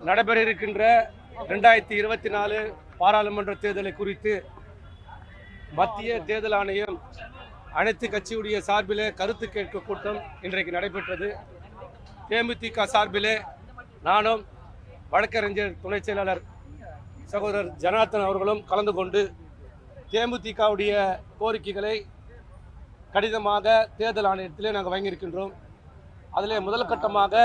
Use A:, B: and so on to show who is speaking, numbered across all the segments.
A: நடைபெற இருக்கின்ற 2024 பாராளுமன்ற தேர்தலை குறித்து மத்திய தேர்தல் ஆணையம் அனைத்து கட்சியுடைய சார்பிலே கருத்து கேட்க கூட்டம் இன்றைக்கு நடைபெற்றது. தேமுதிக சார்பிலே நானும் வழக்கறிஞர் துணை செயலாளர் சகோதரர் ஜனார்த்தன் அவர்களும் கலந்து கொண்டு தேமுதிகவுடைய கோரிக்கைகளை கடிதமாக தேர்தல் ஆணையத்திலே நாங்கள் வாங்கியிருக்கின்றோம். அதில் முதல் கட்டமாக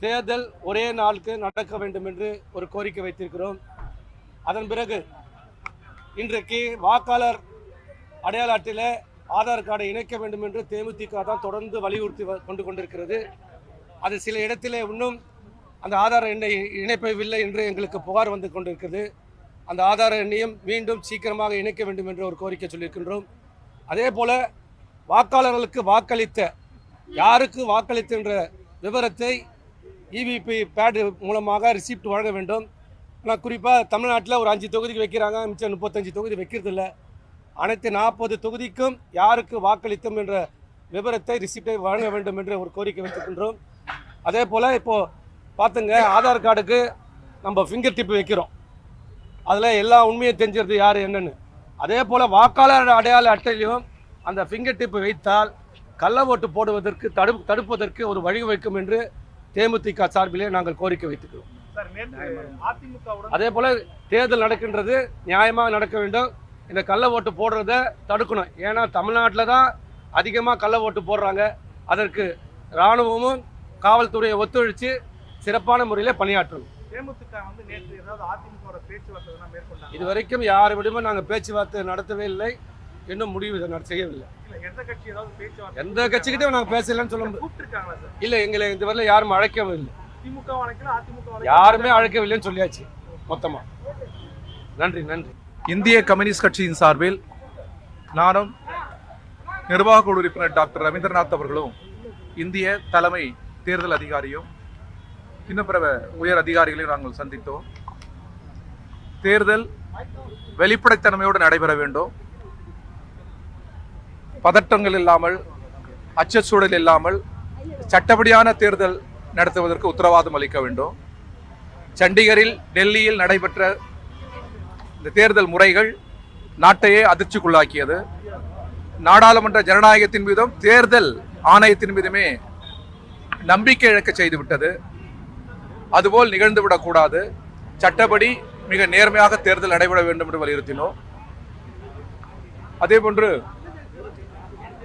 A: தேர்தல் ஒரே நாளுக்கு நடக்க வேண்டும் என்று ஒரு கோரிக்கை வைத்திருக்கிறோம். அதன் பிறகு இன்றைக்கு வாக்காளர் அடையாள அட்டையில் ஆதார் கார்டை இணைக்க வேண்டும் என்று தேமுதிக தான் தொடர்ந்து வலியுறுத்தி கொண்டிருக்கிறது. அது சில இடத்திலே இன்னும் அந்த ஆதார எண்ணை இணைப்பவில்லை என்று எங்களுக்கு புகார் வந்து கொண்டிருக்கிறது. அந்த ஆதார எண்ணையும் மீண்டும் சீக்கிரமாக இணைக்க வேண்டும் என்று ஒரு கோரிக்கை சொல்லியிருக்கின்றோம். அதே போல் வாக்காளர்களுக்கு வாக்களித்த யாருக்கு வாக்களித்த விவரத்தை இவிபி பேட் மூலமாக ரிசிப்ட் வழங்க வேண்டும். ஆனால் குறிப்பாக தமிழ்நாட்டில் ஒரு 5 தொகுதிக்கு வைக்கிறாங்க, மிச்சம் 35 தொகுதி வைக்கிறதில்ல. அனைத்து 40 தொகுதிக்கும் யாருக்கு வாக்களித்தோம் என்ற விவரத்தை ரிசிப்டை வழங்க வேண்டும் என்று ஒரு கோரிக்கை வைத்திருக்கின்றோம். அதே போல் இப்போது பார்த்துங்க, ஆதார் கார்டுக்கு நம்ம ஃபிங்கர் டிப் வைக்கிறோம், அதில் எல்லா உண்மையை தெரிஞ்சிருது யார் என்னென்னு. அதே போல் வாக்காளர் அடையாள அட்டையிலையும் அந்த ஃபிங்கர் டிப் வைத்தால் கள்ள ஓட்டு போடுவதற்கு தடுப்பதற்கு ஒரு வழிவகுக்கும் என்று தேமுதிக சார்பிலே நாங்கள் கோரிக்கை வைத்துக்கிறோம். அதே போல் தேர்தல் நடக்கின்றது நியாயமாக நடக்க வேண்டும். இந்த கள்ள ஓட்டு போடுறத தடுக்கணும். ஏன்னா தமிழ்நாட்டில் தான் அதிகமாக கள்ள ஓட்டு போடுறாங்க. அதற்கு இராணுவமும் காவல்துறையை ஒத்துழைச்சு சிறப்பான முறையில் பணியாற்றணும். இதுவரைக்கும் யாரிடமே நாங்கள் பேச்சுவார்த்தை நடத்தவே இல்லை, இன்னும் முடிவு செய்யவில்லை. எந்த கட்சிக்கிட்டே நாங்கள் பேசலன்னு சொல்ல முடியும். இல்லை, எங்களை இதுவரை யாரும் அழைக்கவில்லை, யாருமே அழைக்கவில்லைன்னு சொல்லியாச்சு மொத்தமா. நன்றி நன்றி.
B: இந்திய கம்யூனிஸ்ட் கட்சியின் சார்பில் நானும் நிர்வாக குழு உறுப்பினர் டாக்டர் ரவீந்திரநாத் அவர்களும் இந்திய தலைமை தேர்தல் அதிகாரியும் இன்னும் பிற உயர் அதிகாரிகளையும் நாங்கள் சந்தித்தோம். தேர்தல் வெளிப்படைத்தன்மையோடு நடைபெற வேண்டும். பதட்டங்கள் இல்லாமல், அச்சச்சூழல் இல்லாமல் சட்டப்படியான தேர்தல் நடத்துவதற்கு உத்தரவாதம் அளிக்க வேண்டும். சண்டிகரில், டெல்லியில் நடைபெற்ற இந்த தேர்தல் முறைகள் நாட்டையே அதிர்ச்சிக்குள்ளாக்கியது. நாடாளுமன்ற ஜனநாயகத்தின் மீதும் தேர்தல் ஆணையத்தின் மீதுமே நம்பிக்கை இழக்க செய்துவிட்டது. அதுபோல் நிகழ்ந்துவிடக்கூடாது. சட்டப்படி மிக நேர்மையாக தேர்தல் நடைபெற வேண்டும் என்று வலியுறுத்தினோம். அதேபோன்று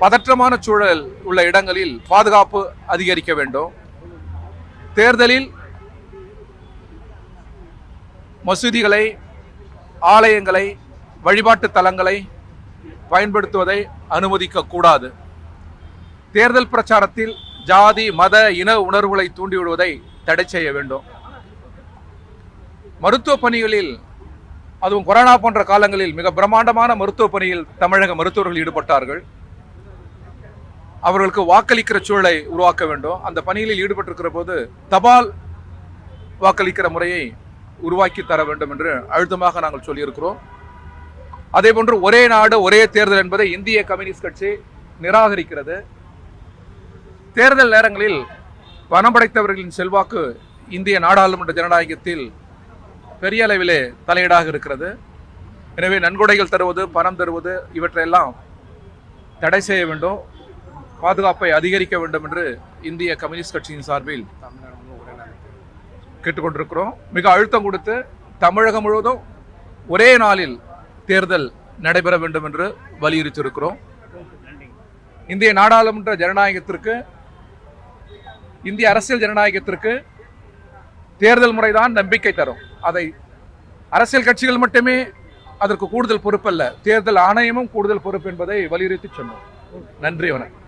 B: பதற்றமான சூழல் உள்ள இடங்களில் பாதுகாப்பு அதிகரிக்க வேண்டும். தேர்தலில் மசூதிகளை, ஆலயங்களை, வழிபாட்டு தலங்களை பயன்படுத்துவதை அனுமதிக்க கூடாது. தேர்தல் பிரச்சாரத்தில் ஜாதி, மத, இன உணர்வுகளை தூண்டிவிடுவதை தடை செய்ய வேண்டும். மருத்துவ பணிகளில், அதுவும் கொரோனா போன்ற காலங்களில் மிக பிரம்மாண்டமான மருத்துவ பணியில் தமிழக மருத்துவர்கள் ஈடுபட்டார்கள். அவர்களுக்கு வாக்களிக்கிற சூழலை உருவாக்க வேண்டும். அந்த பணிகளில் ஈடுபட்டிருக்கிற போது தபால் வாக்களிக்கிற முறையை உருவாக்கி தர வேண்டும் என்று அழுத்தமாக நாங்கள் சொல்லியிருக்கிறோம். அதே போன்று ஒரே நாடு ஒரே தேர்தல் என்பதை இந்திய கம்யூனிஸ்ட் கட்சி நிராகரிக்கிறது. தேர்தல் நேரங்களில் பணம் படைத்தவர்களின் செல்வாக்கு இந்திய நாடாளுமன்ற ஜனநாயகத்தில் பெரிய அளவிலே தலையீடாக இருக்கிறது. எனவே நன்கொடைகள் தருவது, பணம் தருவது இவற்றையெல்லாம் தடை செய்ய வேண்டும். பாதுகாப்பை அதிகரிக்க வேண்டும் என்று இந்திய கம்யூனிஸ்ட் கட்சியின் சார்பில் கேட்டுக்கொண்டிருக்கிறோம். மிக அழுத்தம் கொடுத்து தமிழகம் முழுவதும் ஒரே நாளில் தேர்தல் நடைபெற வேண்டும் என்று வலியுறுத்தியிருக்கிறோம். இந்திய நாடாளுமன்ற ஜனநாயகத்திற்கு, இந்திய அரசியல் ஜனநாயகத்திற்கு தேர்தல் முறைதான் நம்பிக்கை தரும். அதை அரசியல் கட்சிகள் மட்டுமே அதற்கு கூடுதல் பொறுப்பல்ல, தேர்தல் ஆணையமும் கூடுதல் பொறுப்பு என்பதை வலியுறுத்தி சொன்னோம். நன்றி, வணக்கம்.